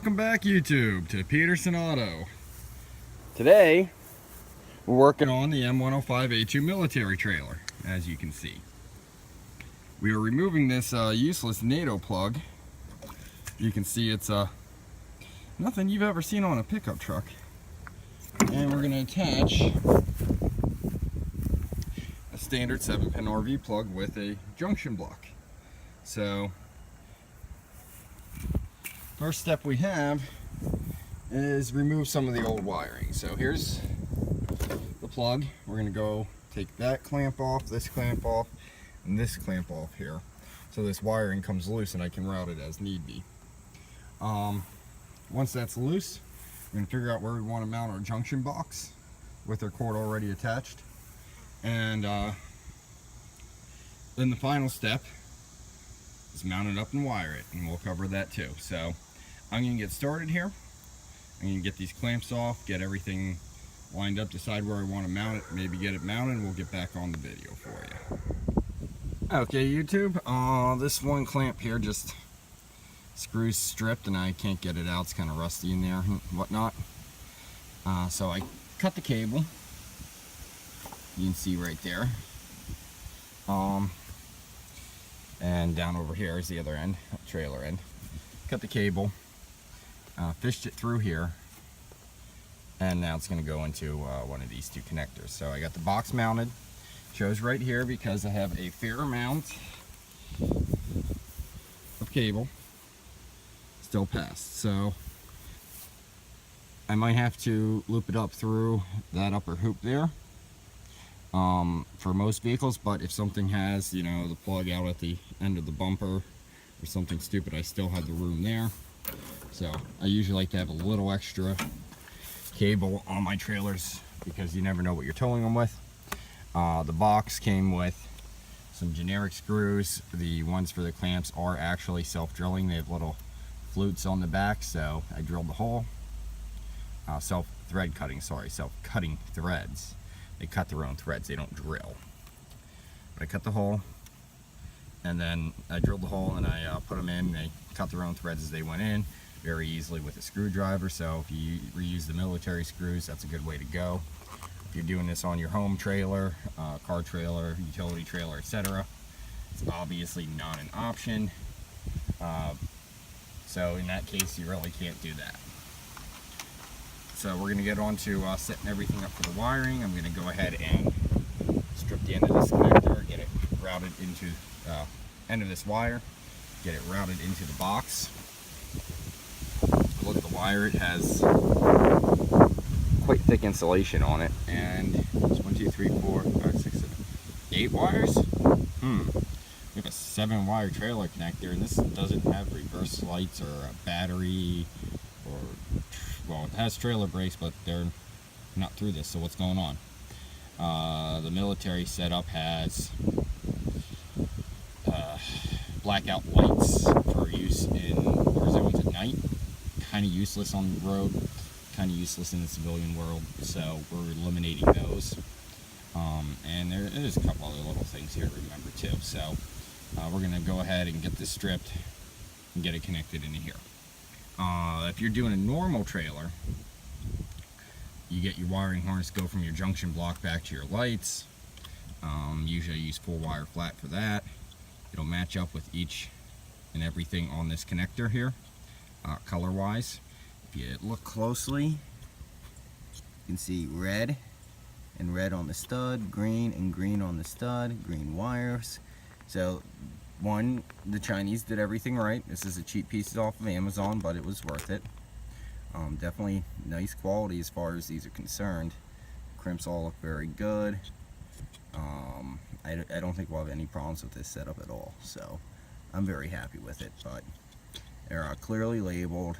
Welcome back, YouTube, to Peterson Auto. Today we're working on the M105A2 military trailer. As you can see, we are removing this useless NATO plug. You can see it's nothing you've ever seen on a pickup truck, and we're going to attach a standard 7-pin RV plug with a junction block. So first step we have is remove some of the old wiring. So here's the plug. We're going to go take that clamp off, this clamp off, and this clamp off here, so this wiring comes loose and I can route it as need be. Once that's loose, we're going to figure out where we want to mount our junction box with our cord already attached, and then the final step is mount it up and wire it, and we'll cover that too. So I'm going to get started here. I'm going to get these clamps off, get everything lined up, decide where I want to mount it, maybe get it mounted, and we'll get back on the video for you. Okay, YouTube, this one clamp here just screws stripped and I can't get it out. It's kind of rusty in there and whatnot. So I cut the cable. You can see right there. And down over here is the other end, trailer end. Cut the cable, fished it through here, and now it's going to go into one of these two connectors. So I got the box mounted, chose right here because I have a fair amount of cable still passed. So I might have to loop it up through that upper hoop there for most vehicles, but if something has, you know, the plug out at the end of the bumper or something stupid, I still have the room there. So I usually like to have a little extra cable on my trailers because you never know what you're towing them with. The box came with some generic screws. The ones for the clamps are actually self-drilling. They have little flutes on the back, so I drilled the hole. Self-cutting threads. They cut their own threads, they don't drill. But I cut the hole, and then I drilled the hole and I put them in. They cut their own threads as they went in very easily with a screwdriver. So if you reuse the military screws, that's a good way to go. If you're doing this on your home trailer, car trailer, utility trailer, etc., it's obviously not an option. So in that case, you really can't do that. So we're going to get on to setting everything up for the wiring. I'm going to go ahead and strip the end of this connector, get it routed into end of this wire, get it routed into the box. Look at the wire, it has quite thick insulation on it, and it's 1, 2, 3, 4, 5, 6, 7, 8 wires. We have a 7-wire trailer connector, and this doesn't have reverse lights or a battery, or, well, it has trailer brakes, but they're not through this. So what's going on? The military setup has blackout lights for use in war zones at night. Kind of useless on the road, kind of useless in the civilian world, so we're eliminating those. And there is a couple other little things here to remember too. So we're going to go ahead and get this stripped and get it connected into here. If you're doing a normal trailer, you get your wiring harness, go from your junction block back to your lights. Usually I use 4-wire flat for that. It'll match up with each and everything on this connector here, color wise. If you look closely, you can see red and red on the stud, green and green on the stud, green wires. So one, the Chinese did everything right. This is a cheap piece off of Amazon, but it was worth it. Definitely nice quality as far as these are concerned. Crimps all look very good. I don't think we'll have any problems with this setup at all, so I'm very happy with it. But they're clearly labeled,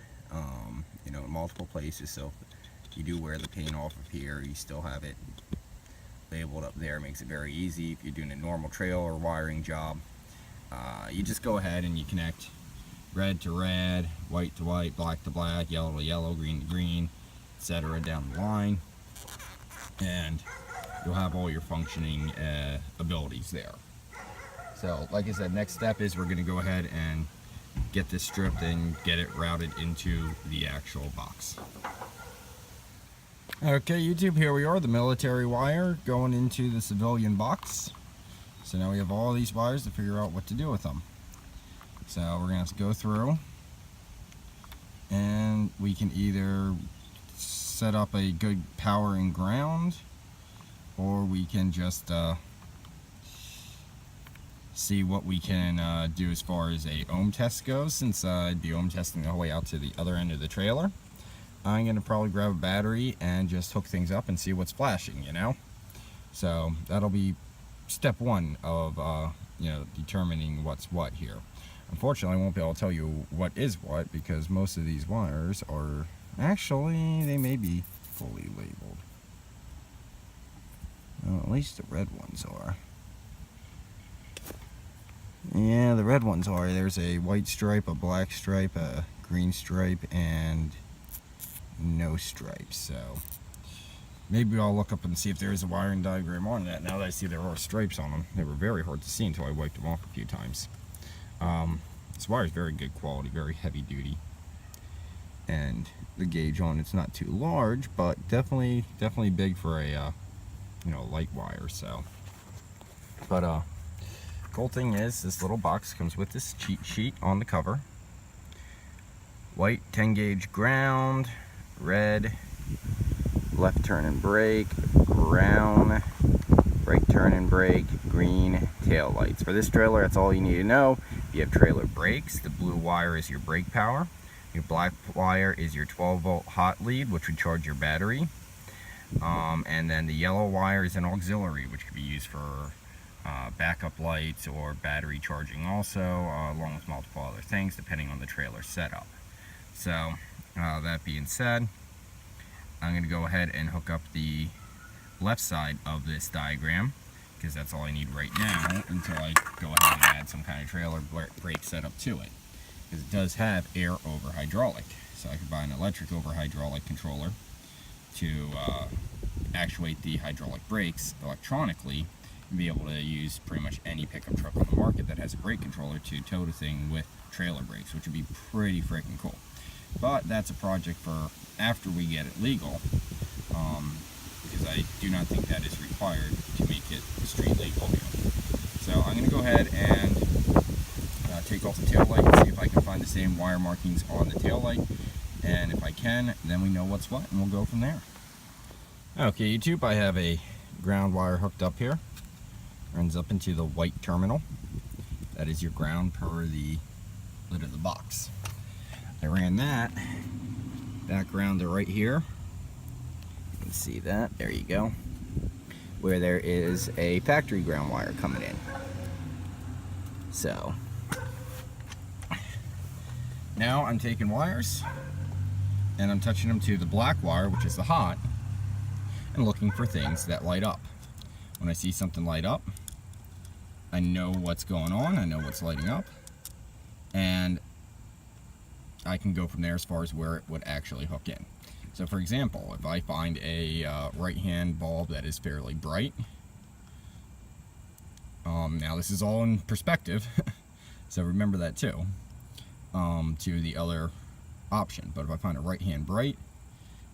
you know, in multiple places, so if you do wear the paint off of here, you still have it labeled up there. It makes it very easy if you're doing a normal trailer wiring job. You just go ahead and you connect red to red, white to white, black to black, yellow to yellow, green to green, etc. down the line, and you'll have all your functioning abilities there. So like I said, next step is we're going to go ahead and get this stripped and get it routed into the actual box. Okay, YouTube, here we are, the military wire going into the civilian box. So now we have all these wires to figure out what to do with them. So we're going to have to go through, and we can either set up a good power and ground, or we can just see what we can do as far as a ohm test goes, since I'd be ohm testing the whole way out to the other end of the trailer. I'm going to probably grab a battery and just hook things up and see what's flashing, you know? So that'll be step one of, determining what's what here. Unfortunately, I won't be able to tell you what is what, because most of these wires are, actually, they may be fully labeled. Well, at least the red ones are. Yeah, the red ones are. There's a white stripe, a black stripe, a green stripe, and no stripes. So maybe I'll look up and see if there is a wiring diagram on that. Now that I see there are stripes on them, they were very hard to see until I wiped them off a few times. This wire is very good quality, very heavy duty, and the gauge on it's not too large, but definitely big for a light wire. So, but cool thing is, this little box comes with this cheat sheet on the cover. White 10 gauge ground, red left turn and brake, brown right turn and brake, green tail lights. For this trailer, that's all you need to know. If you have trailer brakes, the blue wire is your brake power. Your black wire is your 12-volt hot lead, which would charge your battery. And then the yellow wire is an auxiliary, which could be used for backup lights or battery charging also, along with multiple other things depending on the trailer setup. So that being said, I'm going to go ahead and hook up the left side of this diagram, because that's all I need right now until I go ahead and add some kind of trailer brake setup to it, because it does have air over hydraulic. So I could buy an electric over hydraulic controller to actuate the hydraulic brakes electronically, and be able to use pretty much any pickup truck on the market that has a brake controller to tow the thing with trailer brakes, which would be pretty freaking cool. But that's a project for after we get it legal, because I do not think that is required to make it street legal here. So I'm going to go ahead and take off the tail light and see if I can find the same wire markings on the tail light, and if I can, then we know what's what, and we'll go from there. Okay, YouTube, I have a ground wire hooked up here. Runs up into the white terminal. That is your ground per the lid of the box. I ran that background to right here. You can see that, there you go, where there is a factory ground wire coming in. So now I'm taking wires and I'm touching them to the black wire, which is the hot, and looking for things that light up. When I see something light up, I know what's going on, I know what's lighting up, and I can go from there as far as where it would actually hook in. So for example, if I find a right-hand bulb that is fairly bright, now this is all in perspective, so remember that too, to the other option. But if I find a right-hand bright,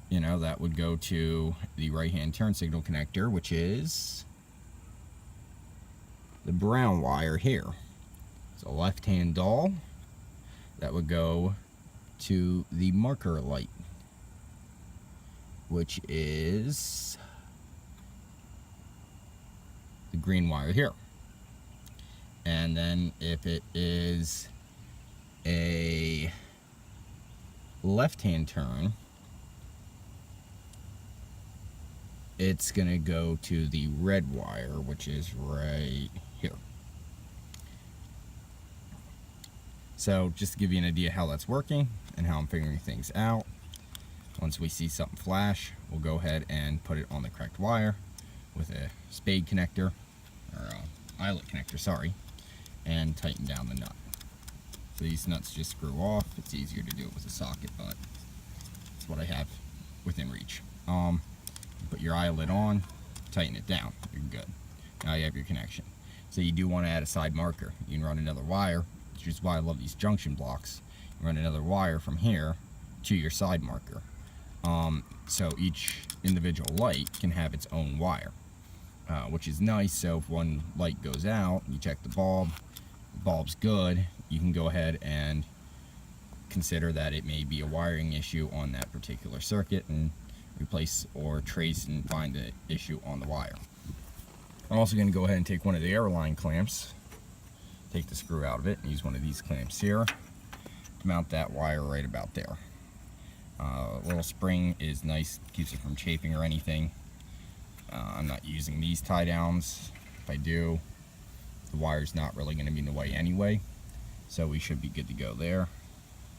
that would go to the right-hand turn signal connector, which is the brown wire here. It's a left-hand dull. That would go to the marker light, which is the green wire here. And then if it is a left-hand turn, it's gonna go to the red wire, which is right here. So just to give you an idea how that's working and how I'm figuring things out, once we see something flash, we'll go ahead and put it on the correct wire with a spade connector, or eyelet connector, sorry, and tighten down the nut. So these nuts just screw off. It's easier to do it with a socket, but it's what I have within reach. Put your eyelet on, tighten it down, you're good. Now you have your connection. So you do want to add a side marker. You can run another wire which is why I love these junction blocks. You run another wire from here to your side marker. So each individual light can have its own wire, which is nice. So if one light goes out, you check the bulb's good, you can go ahead and consider that it may be a wiring issue on that particular circuit and replace or trace and find the issue on the wire. I'm also going to go ahead and take one of the airline clamps, take the screw out of it, and use one of these clamps here to mount that wire right about there. Little spring is nice, keeps it from chafing or anything. I'm not using these tie downs. If I do, the wire's not really going to be in the way anyway, so we should be good to go there.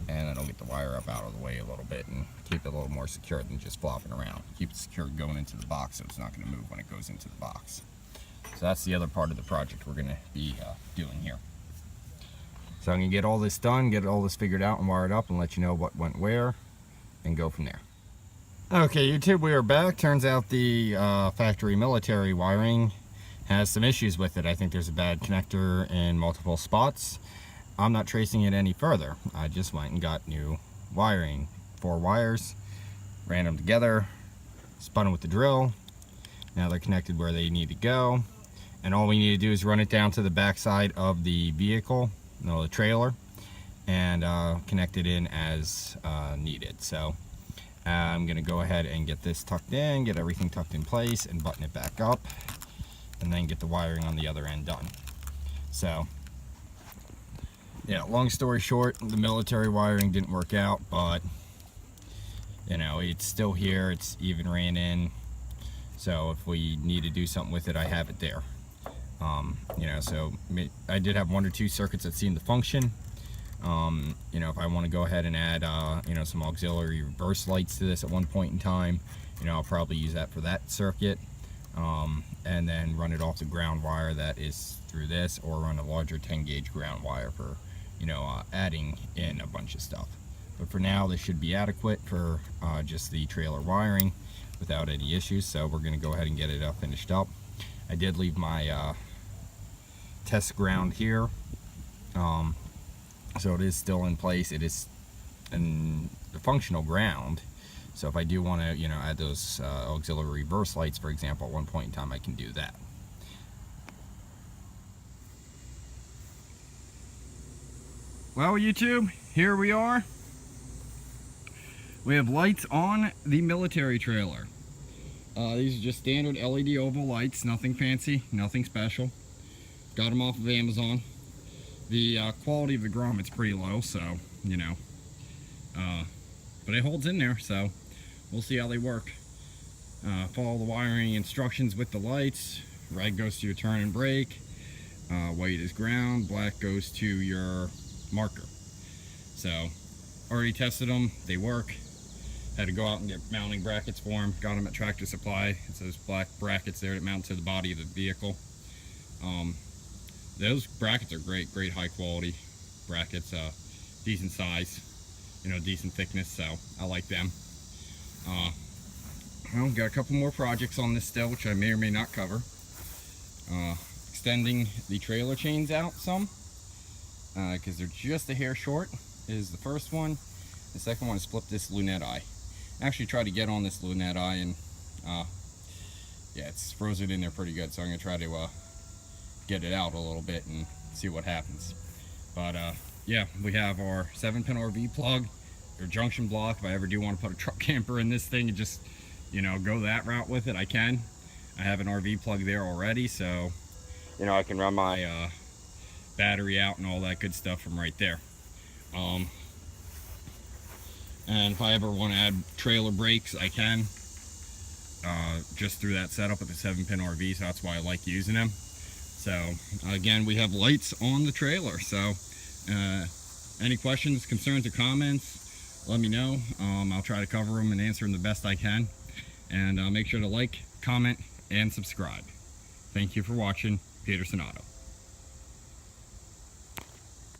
And then I'll get the wire up out of the way a little bit and keep it a little more secure than just flopping around. Keep it secure going into the box so it's not going to move when it goes into the box. So that's the other part of the project we're going to be doing here. So I'm going to get all this done, get all this figured out and wired up, and let you know what went where, and go from there. Okay, YouTube, we are back. Turns out the factory military wiring has some issues with it. I think there's a bad connector in multiple spots. I'm not tracing it any further. I just went and got new wiring. 4 wires, ran them together, spun them with the drill. Now they're connected where they need to go. And all we need to do is run it down to the back side of the vehicle, the trailer, and connect it in as needed. So I'm gonna go ahead and get this tucked in, get everything tucked in place, and button it back up, and then get the wiring on the other end done. So yeah, long story short, the military wiring didn't work out, but you know, it's still here, it's even ran in, so if we need to do something with it, I have it there. You know, so I did have 1 or 2 circuits that seemed to function. You know, if I want to go ahead and add you know, some auxiliary reverse lights to this at one point in time, you know, I'll probably use that for that circuit, and then run it off the ground wire that is through this, or run a larger 10 gauge ground wire for, you know, adding in a bunch of stuff. But for now, this should be adequate for just the trailer wiring without any issues. So we're going to go ahead and get it finished up. I did leave my test ground here, so it is still in place. It is in the functional ground. So if I do want to, you know, add those auxiliary reverse lights, for example, at one point in time, I can do that. Well, YouTube, here we are. We have lights on the military trailer. These are just standard LED oval lights, nothing fancy, nothing special. Got them off of Amazon. The quality of the grommets pretty low, so, you know. But it holds in there, so we'll see how they work. Follow the wiring instructions with the lights. Red goes to your turn and brake. White is ground, black goes to your marker. So already tested them, they work. Had to go out and get mounting brackets for them. Got them at Tractor Supply. It's those black brackets there that mount to the body of the vehicle. Those brackets are great high quality brackets, decent size, you know, decent thickness, so I like them. Well, got a couple more projects on this still, which I may or may not cover. Extending the trailer chains out some, because they're just a hair short, is the first one. The second one is flip this lunette eye. I actually tried to get on this lunette eye, and yeah, it's frozen in there pretty good, so I'm going to try to get it out a little bit and see what happens. But yeah, we have our 7-pin RV plug, or junction block. If I ever do want to put a truck camper in this thing and just, you know, go that route with it, I can. I have an RV plug there already, so, you know, I can run my battery out and all that good stuff from right there. And if I ever want to add trailer brakes, I can, just through that setup with the 7-pin RV, so that's why I like using them. So again, we have lights on the trailer, so any questions, concerns, or comments, let me know. I'll try to cover them and answer them the best I can. And make sure to like, comment, and subscribe. Thank you for watching Peterson Auto.